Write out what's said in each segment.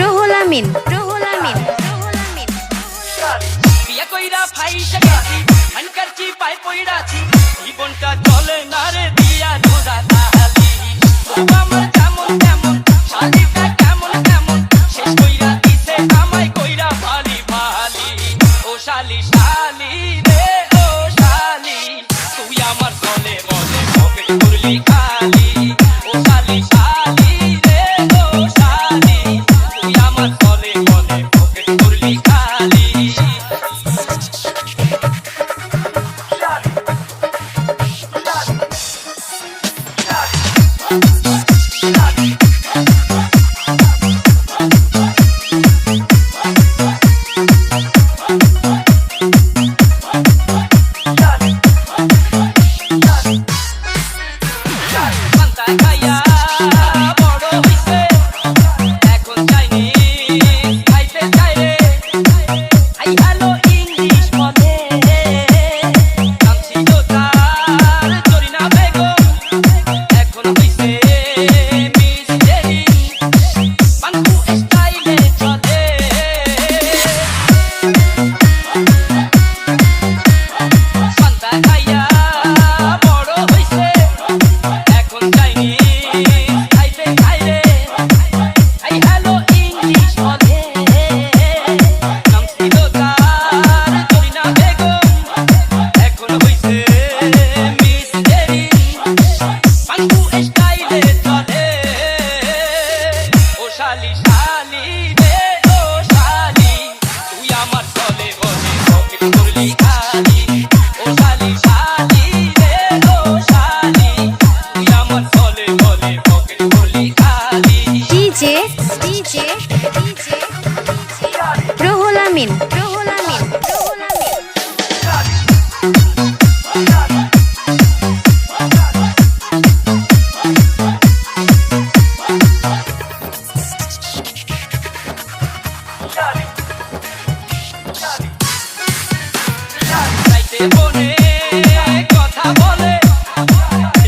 রুহুল আমিন বিয়া কইরা ফাইসা গেছি মনকারছি পাই পইড়াছি জীবনটা চলে না রে দিয়া জোড়া তালি ও আমার কেমন কেমন শালিটা কেমন কেমন শেষ কইরা দিছে আমায় কইরা ভালি ভালি ও শালি শালি রে ও শালি তুই আমার চলে বলে পকেট করলি খালি ও শালি শালি রে ও শালি তুই আমার চলে বলে পকেট করলি খালি রুহুল আমিন বনে কথা বলে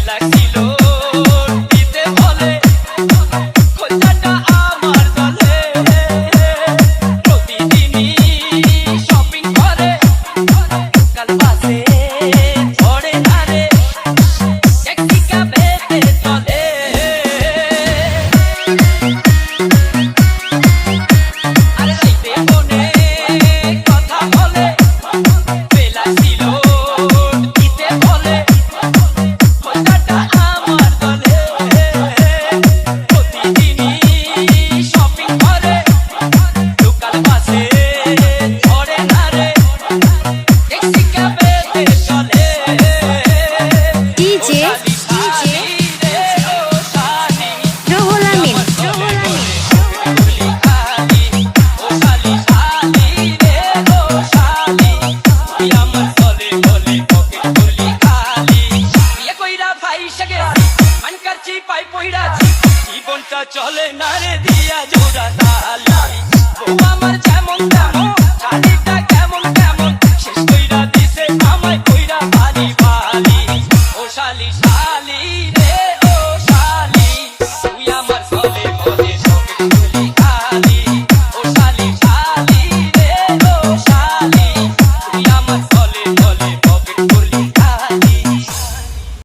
লাগছিল দিতে বলে খোঁজাটা আমার দলে প্রতিদিনই শপিং করে কাল পাশে ধরে না রে ট্যাক্সি ক্যাবেতে চলে আরে রাইতে বনে কথা বলে পাই পইড়াছি জীবনটা চলে না রে দিয়া জোড়া তালি ও আমার যেমন তেমন শালিটা কেমন কেমন শেষ কইরা দিছে আমায় কইরা ভালি ভালি ও শালি শালি রে ও শালি তুই আমার চলে বলে পকেট করলি খালি ও শালি শালি রে ও শালি তুই আমার চলে বলে